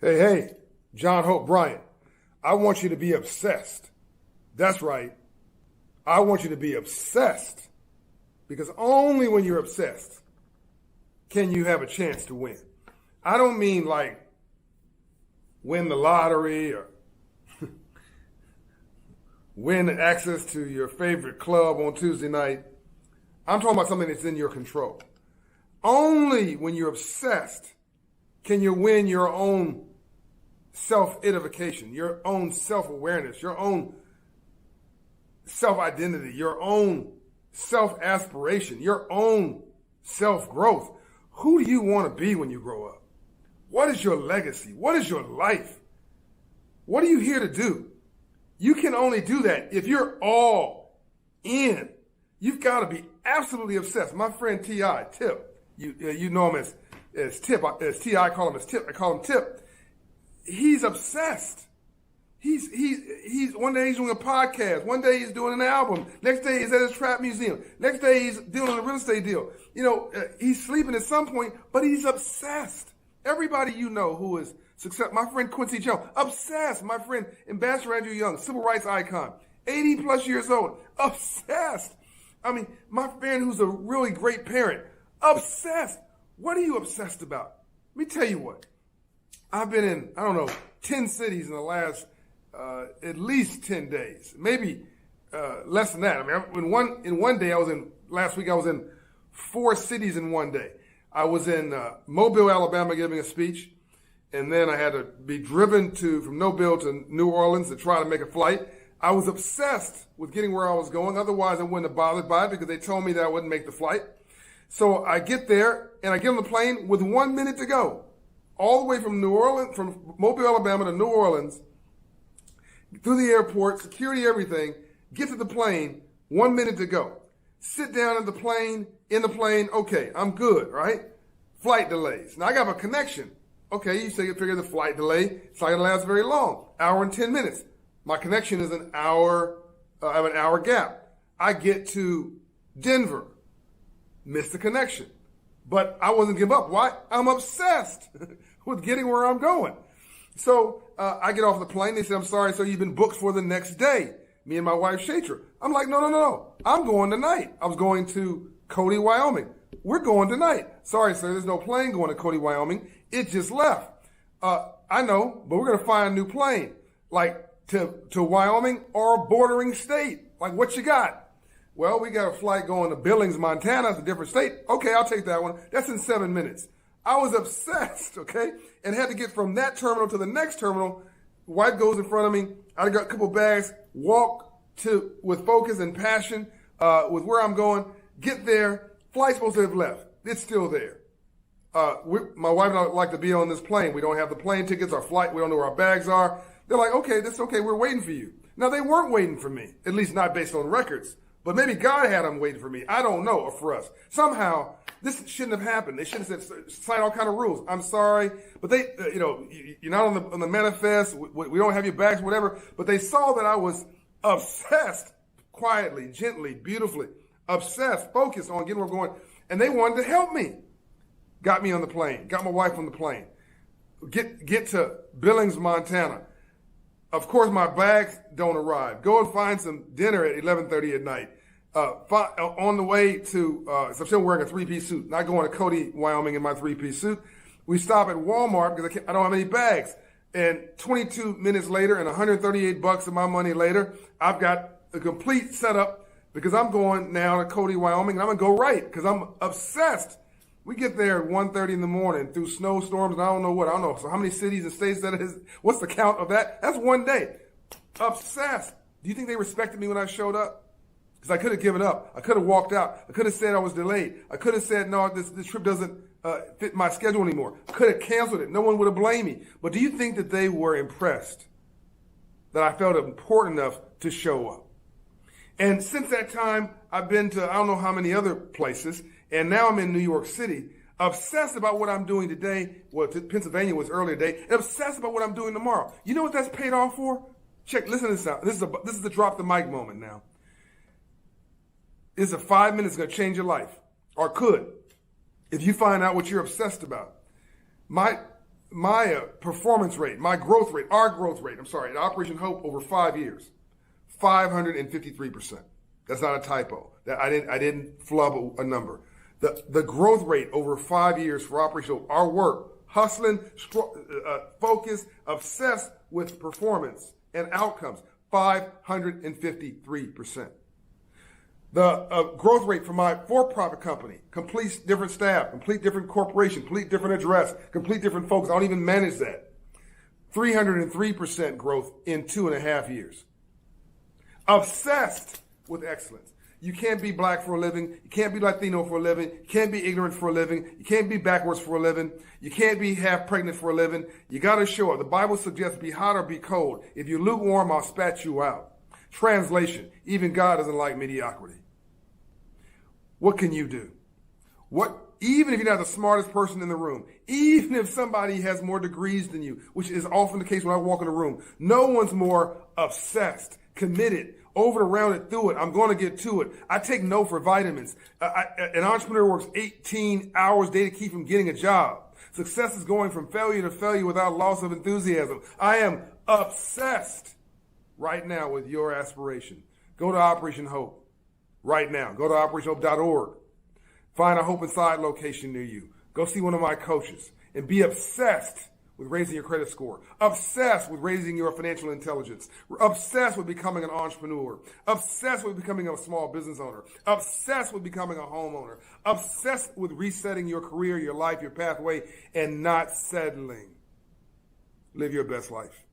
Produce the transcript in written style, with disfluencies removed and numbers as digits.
Hey, John Hope Bryant, I want you to be obsessed. That's right. I want you to be obsessed because only when you're obsessed can you have a chance to win. I don't mean like win the lottery or win access to your favorite club on Tuesday night. I'm talking about something that's in your control. Only when you're obsessed can you win your own self-edification, your own self-awareness, your own self-identity, your own self-aspiration, your own self-growth. Who do you want to be when you grow up? What is your legacy? What is your life? What are you here to do? You can only do that if you're all in. You've got to be absolutely obsessed. My friend T.I., Tip, you know him as Tip, as T.I., I call him as Tip, I call him Tip. He's obsessed. He's one day he's doing a podcast. One day he's doing an album. Next day he's at his trap museum. Next day he's doing a real estate deal. He's sleeping at some point, but he's obsessed. Everybody you know who is success. My friend Quincy Jones, obsessed. My friend Ambassador Andrew Young, civil rights icon, 80 plus years old, obsessed. I mean, my friend who's a really great parent, obsessed. What are you obsessed about? Let me tell you what. I've been in, 10 cities in the last at least 10 days, maybe less than that. I mean, last week I was in 4 cities in one day. I was in Mobile, Alabama, giving a speech, and then I had to be driven from Mobile to New Orleans to try to make a flight. I was obsessed with getting where I was going. Otherwise, I wouldn't have bothered by it because they told me that I wouldn't make the flight. So I get there, and I get on the plane with 1 minute to go. All the way from from Mobile, Alabama to New Orleans, through the airport, security, everything, get to the plane, 1 minute to go. Sit down in the plane, okay, I'm good, right? Flight delays. Now I got a connection. Okay, you figure the flight delay, it's not gonna last very long, hour and 10 minutes. My connection is an hour, I have an hour gap. I get to Denver, miss the connection. But I wasn't give up. Why? I'm obsessed with getting where I'm going. So I get off the plane. They say, I'm sorry, sir, you've been booked for the next day. Me and my wife, Shatra. I'm like, no. I'm going tonight. I was going to Cody, Wyoming. We're going tonight. Sorry, sir, there's no plane going to Cody, Wyoming. It just left. I know, but we're going to find a new plane. Like to Wyoming or a bordering state. Like, what you got? Well, we got a flight going to Billings, Montana. It's a different state. Okay, I'll take that one. That's in 7 minutes. I was obsessed, okay, and had to get from that terminal to the next terminal. Wife goes in front of me. I got a couple bags, walk with focus and passion with where I'm going, get there. Flight's supposed to have left. It's still there. My wife and I like to be on this plane. We don't have the plane tickets, our flight. We don't know where our bags are. They're like, okay, that's okay. We're waiting for you. Now, they weren't waiting for me, at least not based on records. But maybe God had them waiting for me. I don't know, or for us. Somehow, this shouldn't have happened. They should have signed all kind of rules. I'm sorry, but they, you're not on the manifest. We don't have your bags, whatever. But they saw that I was obsessed, quietly, gently, beautifully, obsessed, focused on getting where I'm going, and they wanted to help me. Got me on the plane. Got my wife on the plane. Get to Billings, Montana. Of course, my bags don't arrive. Go and find some dinner at 11:30 at night. On the way to, so I'm still wearing a 3-piece suit. Not going to Cody, Wyoming in my 3-piece suit. We stop at Walmart because I don't have any bags. And 22 minutes later and $138 of my money later, I've got a complete setup because I'm going now to Cody, Wyoming, and I'm going to go right because I'm obsessed. We get there at 1:30 in the morning through snowstorms and I don't know what. I don't know. So how many cities and states that is? What's the count of that? That's one day. Obsessed. Do you think they respected me when I showed up? Because I could have given up. I could have walked out. I could have said I was delayed. I could have said, no, this trip doesn't fit my schedule anymore. I could have canceled it. No one would have blamed me. But do you think that they were impressed that I felt important enough to show up? And since that time, I've been to I don't know how many other places. And now I'm in New York City, obsessed about what I'm doing today. Well, Pennsylvania was earlier today, and obsessed about what I'm doing tomorrow. You know what that's paid off for? Listen to this out. This is the drop the mic moment now. This is a 5 minutes going to change your life, or could, if you find out what you're obsessed about. My performance rate, my growth rate, our growth rate, at Operation Hope over 5 years, 553%. That's not a typo. That I didn't flub a number. The growth rate over 5 years for Operation Hope, our work, hustling, focused, obsessed with performance and outcomes, 553%. The growth rate for my for-profit company, complete different staff, complete different corporation, complete different address, complete different folks. I don't even manage that. 303% growth in 2.5 years. Obsessed with excellence. You can't be black for a living. You can't be Latino for a living. You can't be ignorant for a living. You can't be backwards for a living. You can't be half pregnant for a living. You got to show up. The Bible suggests be hot or be cold. If you're lukewarm, I'll spat you out. Translation, even God doesn't like mediocrity. What can you do? Even if you're not the smartest person in the room, even if somebody has more degrees than you, which is often the case when I walk in a room, no one's more obsessed, committed, over and around it, through it. I'm going to get to it. I take no for vitamins. An entrepreneur works 18 hours a day to keep from getting a job. Success is going from failure to failure without loss of enthusiasm. I am obsessed right now with your aspiration. Go to Operation Hope right now. Go to operationhope.org. Find a Hope Inside location near you. Go see one of my coaches and be obsessed with raising your credit score, obsessed with raising your financial intelligence, obsessed with becoming an entrepreneur, obsessed with becoming a small business owner, obsessed with becoming a homeowner, obsessed with resetting your career, your life, your pathway, and not settling. Live your best life.